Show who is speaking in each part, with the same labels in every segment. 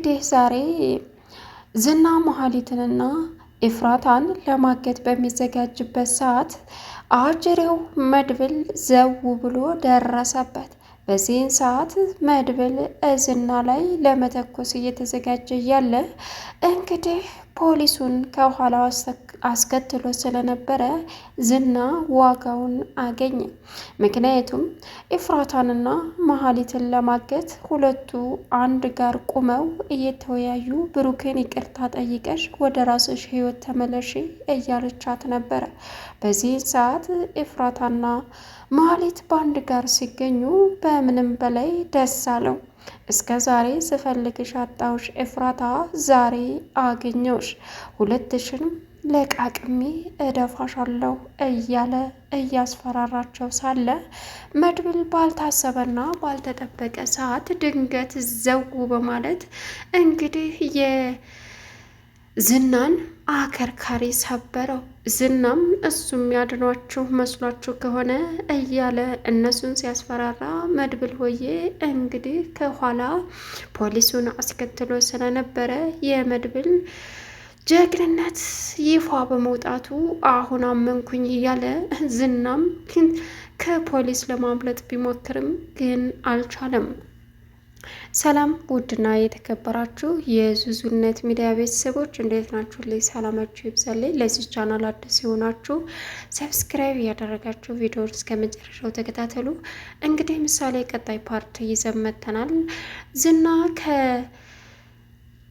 Speaker 1: እንግዲህ ዛሬ ዝና መሀሊትንና ኤፍራታን ለማገት በሚዘጋጅበት ሰዓት አጅሬው መድብል ዘው ብሎ ደረሰበት። በዚህን ሰዓት መድብል ዝና ላይ ለመተኮስ እየተዘጋጀ እያለ እንግዲህ ፖሊሱን ከኋላው አስከትሎ ስለነበረ ዝና ዋጋውን አገኘ። ምክንያቱም ኤፍራታንና መሀሊትን ለማገት ሁለቱ አንድ ጋር ቁመው እየተወያዩ ብሩክን ይቅርታ ጠይቀሽ ወደ ራስሽ ህይወት ተመለሽ እያለቻት ነበረ። በዚህ ሰዓት ኤፍራታና መሀሊት በአንድ ጋር ሲገኙ በምንም በላይ ደስ አለው። እስከ ዛሬ ስፈልግሽ አጣሁሽ ኤፍራታ፣ ዛሬ አገኘሁሽ፣ ሁለትሽንም ለቃቅሜ እደፋሻለሁ እያለ እያስፈራራቸው ሳለ መድብል ባልታሰበና ባልተጠበቀ ሰዓት ድንገት ዘው በማለት እንግዲህ የዝናን አከርካሪ ሰበረው። ዝናም እሱም ያድኗችሁ መስሏችሁ ከሆነ እያለ እነሱን ሲያስፈራራ መድብል ሆዬ እንግዲህ ከኋላ ፖሊሱን አስከትሎ ስለነበረ የመድብል ጀግንነት ይፋ በመውጣቱ አሁን አመንኩኝ እያለ ዝናም ከፖሊስ ለማምለጥ ቢሞክርም ግን አልቻለም። ሰላም ውድና የተከበራችሁ የዙዙነት ሚዲያ ቤተሰቦች እንዴት ናችሁ? ላይ ሰላማችሁ ይብዛልኝ። ለዚህ ቻናል አዲስ የሆናችሁ ሰብስክራይብ እያደረጋችሁ ቪዲዮውን እስከ መጨረሻው ተከታተሉ። እንግዲህ ምሳሌ ቀጣይ ፓርት ይዘን መጥተናል። ዝና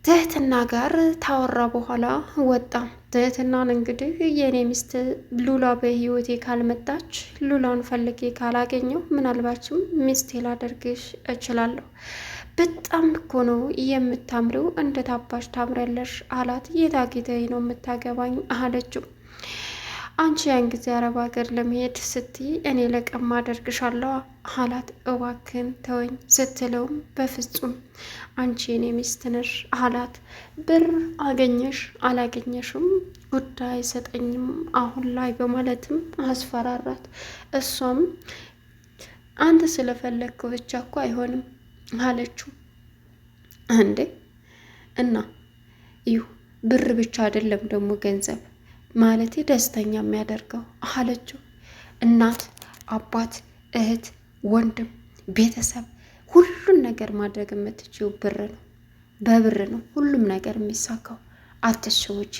Speaker 1: ትህትና ጋር ታወራ በኋላ ወጣ። ትህትናን እንግዲህ የኔ ሚስት ሉላ በህይወቴ ካልመጣች፣ ሉላን ፈልጌ ካላገኘው ምናልባችም ሚስቴ ላደርግሽ እችላለሁ። በጣም እኮ ነው የምታምሪው፣ እንደ ታባሽ ታምሪያለሽ አላት። የታጌተኝ ነው የምታገባኝ አለችው። አንቺ ያን ጊዜ አረብ ሀገር ለመሄድ ስትይ እኔ ለቀማ አደርግሻለሁ አላት። እባክን ተወኝ ስትለውም በፍጹም አንቺ የኔ ሚስት ነሽ አላት። ብር አገኘሽ አላገኘሽም ጉዳይ አይሰጠኝም አሁን ላይ በማለትም አስፈራራት። እሷም አንተ ስለፈለግከው ብቻ እኮ አይሆንም አለችው። እንዴ እና ይሁ ብር ብቻ አይደለም ደግሞ ገንዘብ ማለቴ ደስተኛ የሚያደርገው አለችው። እናት፣ አባት፣ እህት፣ ወንድም፣ ቤተሰብ ሁሉን ነገር ማድረግ የምትችው ብር ነው። በብር ነው ሁሉም ነገር የሚሳካው። አትሸወጂ።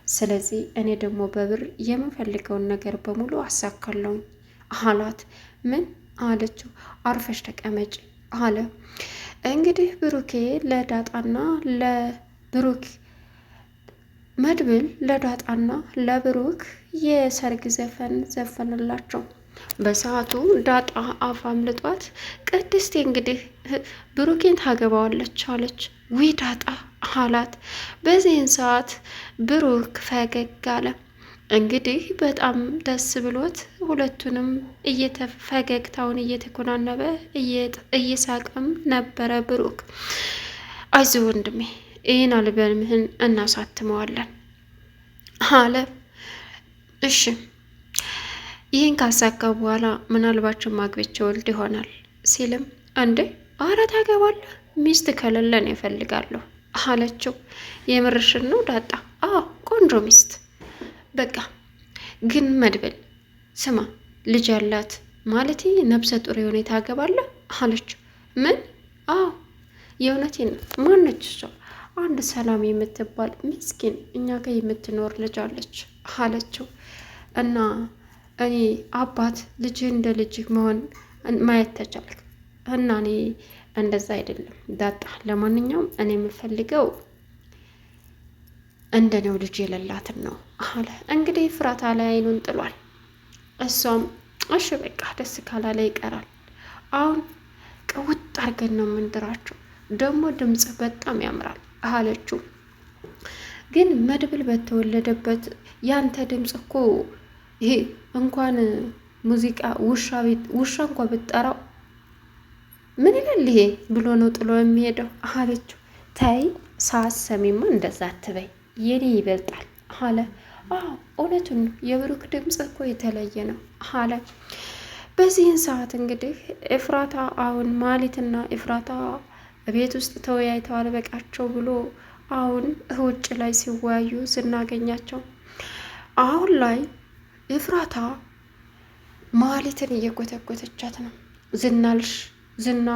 Speaker 1: ስለዚህ እኔ ደግሞ በብር የምፈልገውን ነገር በሙሉ አሳካለሁኝ አላት። ምን አለችው? አርፈሽ ተቀመጭ አለ። እንግዲህ ብሩኬ ለዳጣና ለብሩክ መድብል ለዳጣና ለብሩክ የሰርግ ዘፈን ዘፈንላቸው። በሰዓቱ ዳጣ አፍ አምልጧት ቅድስቴ እንግዲህ ብሩኬን ታገባዋለች አለች። ዊ ዳጣ አላት። በዚህን ሰዓት ብሩክ ፈገግ አለ። እንግዲህ በጣም ደስ ብሎት ሁለቱንም ፈገግታውን እየተኮናነበ እየሳቀም ነበረ። ብሩክ አይዞህ ወንድሜ ይህን አልበምህን እናሳትመዋለን አለ። እሺ ይህን ካሳካ በኋላ ምናልባቸው ማግቤቼ ወልድ ይሆናል ሲልም፣ እንዴ አረ ታገባለህ? ሚስት ከሌለን ይፈልጋለሁ አለችው። የምርሽን ነው ዳጣ? አዎ ቆንጆ ሚስት። በቃ ግን መድብል ስማ፣ ልጅ ያላት ማለቴ ነብሰ ጡር የሆነ ታገባለህ አለችው። ምን? አዎ የእውነቴን ነው። ማነች እሷ? አንድ ሰላም የምትባል ምስኪን እኛ ጋር የምትኖር ልጅ አለች አለችው። እና እኔ አባት ልጅህ እንደ ልጅህ መሆን ማየት ተቻልክ እና እኔ እንደዛ አይደለም ዳጣ። ለማንኛውም እኔ የምፈልገው እንደኔው ልጅ የሌላትን ነው አለ። እንግዲህ ፍራታ ላይ አይኑን ጥሏል። እሷም እሺ በቃ ደስ ካላለ ይቀራል። አሁን ቅውጥ አድርገን ነው የምንድራቸው። ደግሞ ድምጽ በጣም ያምራል አለችው። ግን መድብል በተወለደበት ያንተ ድምጽ እኮ ይሄ እንኳን ሙዚቃ ውሻ እንኳን ብትጠራው ምን ይላል ይሄ ብሎ ነው ጥሎ የሚሄደው አለችው። ታይ ሳሰሚማ እንደዛ አትበይ፣ የኔ ይበልጣል አለ። አዎ እውነቱን የብሩክ ድምጽ እኮ የተለየ ነው አለ። በዚህን ሰዓት እንግዲህ ኤፍራታ አሁን ማሊትና ኤፍራታ ቤት ውስጥ ተወያይተው አልበቃቸው ብሎ አሁን ውጭ ላይ ሲወያዩ ስናገኛቸው አሁን ላይ ኤፍራታ መሀሊትን እየጎተጎተቻት ነው። ዝናልሽ ዝና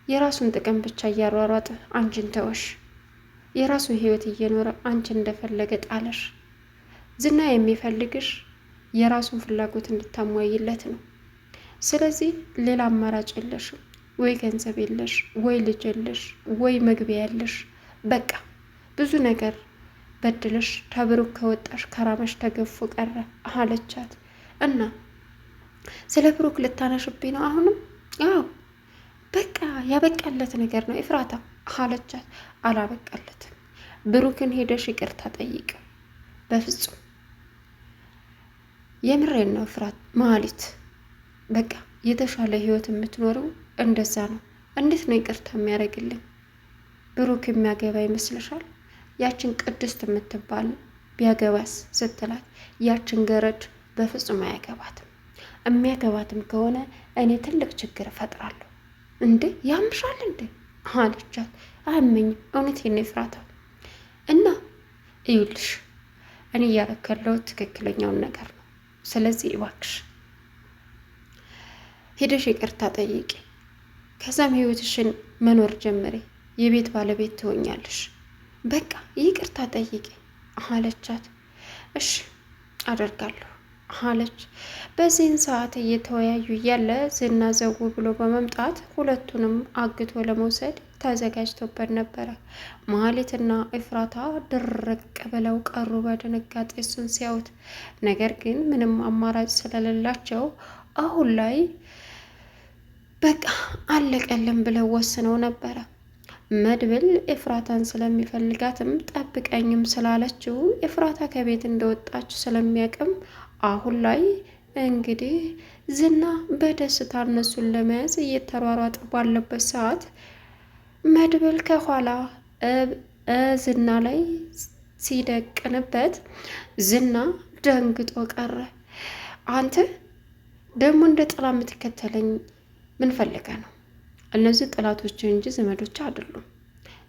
Speaker 1: የራሱን ጥቅም ብቻ እያሯሯጠ አንቺን ተወሽ፣ የራሱን ህይወት እየኖረ አንቺን እንደፈለገ ጣለሽ። ዝና የሚፈልግሽ የራሱን ፍላጎት እንድታሟይለት ነው። ስለዚህ ሌላ አማራጭ የለሽም። ወይ ገንዘብ የለሽ፣ ወይ ልጅ የለሽ፣ ወይ መግቢያ የለሽ። በቃ ብዙ ነገር በድለሽ ተብሩክ ከወጣሽ ከራመሽ ተገፎ ቀረ አለቻት። እና ስለ ብሩክ ልታነሽብኝ ነው አሁንም? አዎ በቃ ያበቃለት ነገር ነው ኤፍራታ አለቻት። አላበቃለትም። ብሩክን ሄደሽ ይቅርታ ጠይቅ። በፍጹም የምሬን ነው ፍራት መሀሊት፣ በቃ የተሻለ ህይወት የምትኖረው እንደዛ ነው። እንዴት ነው ይቅርታ የሚያደርግልኝ? ብሩክ የሚያገባ ይመስልሻል? ያችን ቅድስት የምትባል ቢያገባስ ስትላት፣ ያችን ገረድ በፍጹም አያገባትም። የሚያገባትም ከሆነ እኔ ትልቅ ችግር እፈጥራለሁ። እንዴ ያምሻል እንዴ አለቻት። አያመኝም፣ እውነቴን ነው ኤፍራታ። እና እዩልሽ እኔ እያረከለው ትክክለኛውን ነገር ነው። ስለዚህ እባክሽ ሄደሽ ይቅርታ ጠይቂ፣ ከዛም ህይወትሽን መኖር ጀምሬ የቤት ባለቤት ትሆኛለሽ። በቃ ይቅርታ ጠይቂ አለቻት። እሺ አደርጋለሁ አለች። በዚህን ሰዓት እየተወያዩ እያለ ዝና ዘው ብሎ በመምጣት ሁለቱንም አግቶ ለመውሰድ ተዘጋጅቶበት ነበረ። መሀሊትና ኤፍራታ ድርቅ ብለው ቀሩ በድንጋጤ እሱን ሲያዩት። ነገር ግን ምንም አማራጭ ስለሌላቸው አሁን ላይ በቃ አለቀልን ብለው ወስነው ነበረ። መድብል ኤፍራታን ስለሚፈልጋትም ጠብቀኝም ስላለችው ኤፍራታ ከቤት እንደወጣች ስለሚያቅም አሁን ላይ እንግዲህ ዝና በደስታ እነሱን ለመያዝ እየተሯሯጠ ባለበት ሰዓት መድብል ከኋላ ዝና ላይ ሲደቅንበት ዝና ደንግጦ ቀረ። አንተ ደግሞ እንደ ጥላ የምትከተለኝ ምን ፈልገ ነው? እነዚህ ጥላቶች እንጂ ዘመዶች አይደሉም።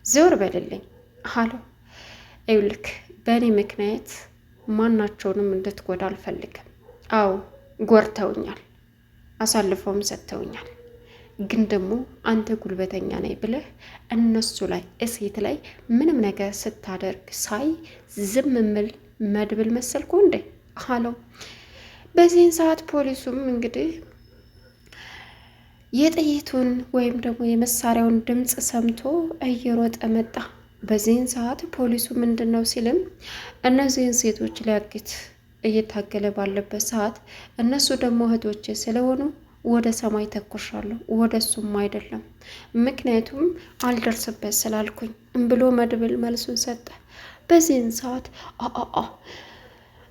Speaker 1: ዘወር በልልኝ አለው። ይኸውልህ በእኔ ምክንያት ማናቸውንም እንድትጎዳ አልፈልግም። አዎ ጎርተውኛል፣ አሳልፈውም ሰጥተውኛል። ግን ደግሞ አንተ ጉልበተኛ ነኝ ብለህ እነሱ ላይ እሴት ላይ ምንም ነገር ስታደርግ ሳይ ዝም ምል መድብል መሰልኩ እንዴ አለው። በዚህን ሰዓት ፖሊሱም እንግዲህ የጥይቱን ወይም ደግሞ የመሳሪያውን ድምፅ ሰምቶ እየሮጠ መጣ። በዚህን ሰዓት ፖሊሱ ምንድን ነው ሲልም እነዚህን ሴቶች ሊያግት እየታገለ ባለበት ሰዓት እነሱ ደግሞ እህቶቼ ስለሆኑ ወደ ሰማይ ተኩሻለሁ፣ ወደ እሱም አይደለም፣ ምክንያቱም አልደርስበት ስላልኩኝ ብሎ መድብል መልሱን ሰጠ። በዚህን ሰዓት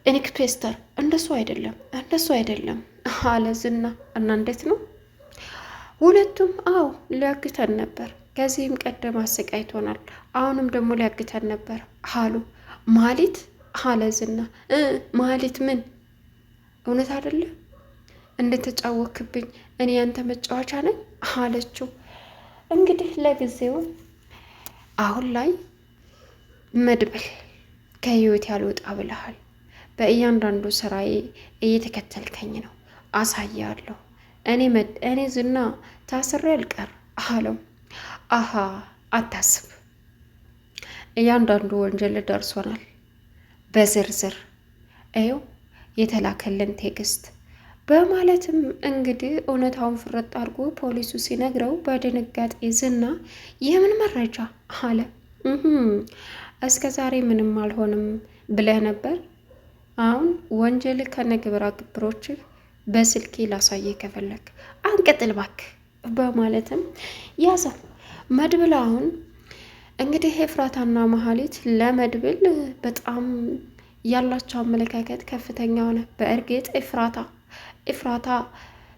Speaker 1: ኢንስፔክተር እንደሱ አይደለም አለ ዝና። እና እንዴት ነው? ሁለቱም አዎ ሊያግተን ነበር፣ ከዚህም ቀደም አሰቃይቶናል፣ አሁንም ደግሞ ሊያግተን ነበር አሉ። መሀሊት አለ ዝና። መሀሊት ምን እውነት አይደለም እንደተጫወክብኝ እኔ ያንተ መጫወቻ ነኝ አለችው። እንግዲህ ለጊዜው አሁን ላይ መድብል ከህይወት ያልወጣ ብለሃል፣ በእያንዳንዱ ስራዬ እየተከተልከኝ ነው፣ አሳያለሁ። እኔ ዝና ታስሬ አልቀር አለው። አሃ አታስብ፣ እያንዳንዱ ወንጀል ደርሶናል በዝርዝር ይኸው የተላከልን ቴክስት በማለትም እንግዲህ እውነታውን ፍረጥ አድርጎ ፖሊሱ ሲነግረው በድንጋጤ ዝና የምን መረጃ አለ። እስከ ዛሬ ምንም አልሆንም ብለህ ነበር፣ አሁን ወንጀል ከነግብረ አበሮችህ በስልኬ ላሳየ ከፈለክ አንቀጥል እባክህ በማለትም ያዘው። መድብል አሁን እንግዲህ ኤፍራታና መሀሊት ለመድብል በጣም ያላቸው አመለካከት ከፍተኛ ሆነ። በእርግጥ ኤፍራታ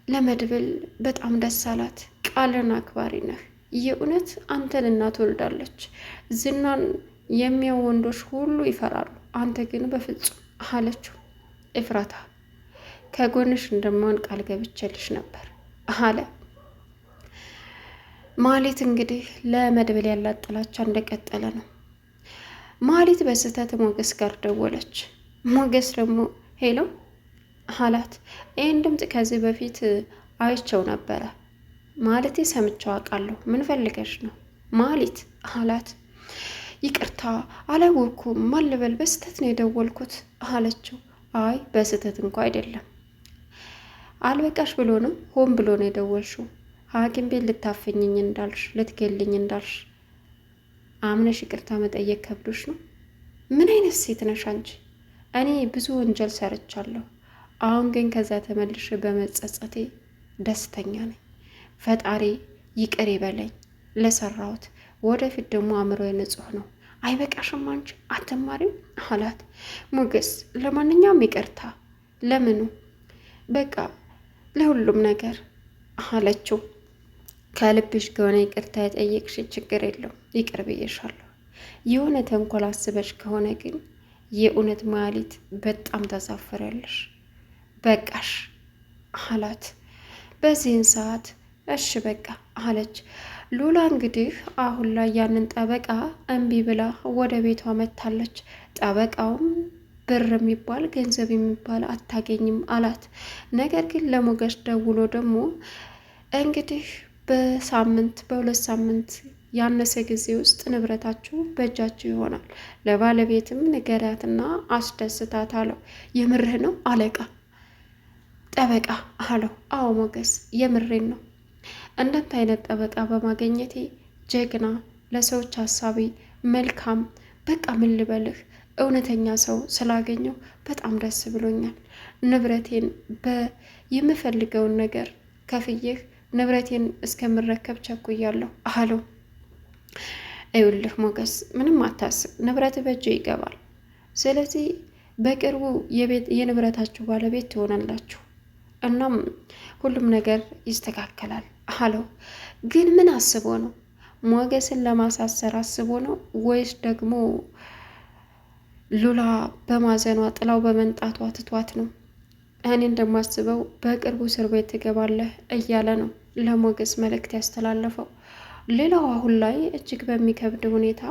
Speaker 1: ለመድብል በጣም ደስ አላት። ቃልን አክባሪ ነህ፣ የእውነት አንተን እናት ወልዳለች። ዝናን የሚያው ወንዶች ሁሉ ይፈራሉ፣ አንተ ግን በፍጹም አለችው። ኤፍራታ ከጎንሽ እንደማን ቃል ገብቼልሽ ነበር አለ። ማህሌት እንግዲህ ለመድብል ያላት ጥላቻ እንደቀጠለ ነው። ማህሌት በስህተት ሞገስ ጋር ደወለች። ሞገስ ደግሞ ሄሎ አላት። ይህን ድምፅ ከዚህ በፊት አይቸው ነበረ ማለቴ ሰምቼው አውቃለሁ። ምን ፈልገሽ ነው ማህሌት አላት። ይቅርታ አላወኩም፣ ማን ልበል? በስህተት ነው የደወልኩት አለችው። አይ በስህተት እንኳ አይደለም፣ አልበቃሽ ብሎ ነው፣ ሆን ብሎ ነው የደወልሽው። ሐኪም ቤት ልታፈኝኝ እንዳልሽ፣ ልትገልኝ እንዳልሽ አምነሽ ይቅርታ መጠየቅ ከብዶሽ ነው? ምን አይነት ሴት ነሽ አንቺ? እኔ ብዙ ወንጀል ሰርቻለሁ። አሁን ግን ከዛ ተመልሼ በመጸጸቴ ደስተኛ ነኝ። ፈጣሪ ይቅር ይበለኝ ለሰራሁት። ወደፊት ደግሞ አእምሮዬ ንጹሕ ነው። አይበቃሽም አንቺ አትማሪም አላት። ሞገስ ለማንኛውም ይቅርታ። ለምኑ? በቃ ለሁሉም ነገር አለችው። ከልብሽ ከሆነ ይቅርታ የጠየቅሽ ችግር የለውም፣ ይቅር ብዬሻለሁ። የሆነ ተንኮል አስበሽ ከሆነ ግን የእውነት ማህሌት በጣም ታሳፍሪያለሽ። በቃሽ አላት። በዚህን ሰዓት እሺ በቃ አለች። ሉላ እንግዲህ አሁን ላይ ያንን ጠበቃ እምቢ ብላ ወደ ቤቷ መታለች። ጠበቃውም ብር የሚባል ገንዘብ የሚባል አታገኝም አላት። ነገር ግን ለሞገስ ደውሎ ደግሞ እንግዲህ በሳምንት በሁለት ሳምንት ያነሰ ጊዜ ውስጥ ንብረታችሁ በእጃችሁ ይሆናል፣ ለባለቤትም ንገሪያትና አስደስታት አለው። የምርህ ነው አለቃ ጠበቃ አለው። አዎ ሞገስ የምሬን ነው። እንዳንተ አይነት ጠበቃ በማግኘቴ ጀግና፣ ለሰዎች ሀሳቢ፣ መልካም፣ በቃ ምን ልበልህ፣ እውነተኛ ሰው ስላገኘው በጣም ደስ ብሎኛል። ንብረቴን የምፈልገውን ነገር ከፍዬህ ንብረቴን እስከምረከብ ቸኩያለሁ አለው። ይኸውልህ ሞገስ ምንም አታስብ፣ ንብረት በእጅ ይገባል። ስለዚህ በቅርቡ የንብረታችሁ ባለቤት ትሆናላችሁ። እናም ሁሉም ነገር ይስተካከላል አለው። ግን ምን አስቦ ነው? ሞገስን ለማሳሰር አስቦ ነው ወይስ ደግሞ ሉላ በማዘኗ ጥላው በመንጣቷ ትቷት ነው? እኔ እንደማስበው በቅርቡ እስር ቤት ትገባለህ እያለ ነው ለሞገስ መልእክት ያስተላለፈው። ሌላው አሁን ላይ እጅግ በሚከብድ ሁኔታ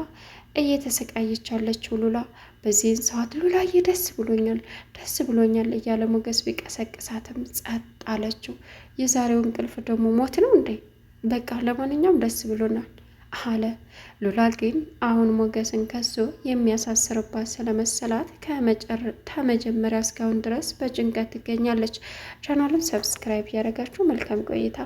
Speaker 1: እየተሰቃየች ያለችው ሉላ። በዚህን ሰዓት ሉላዬ ደስ ብሎኛል እያለ ሞገስ ቢቀሰቅሳትም ጸጥ አለችው። የዛሬው እንቅልፍ ደግሞ ሞት ነው እንዴ? በቃ ለማንኛውም ደስ ብሎናል አለ። ሉላ ግን አሁን ሞገስን ከሶ የሚያሳስርባት ስለመሰላት ከመጀመሪያ እስካሁን ድረስ በጭንቀት ትገኛለች። ቻናሉን ሰብስክራይብ ያደረጋችሁ መልካም ቆይታ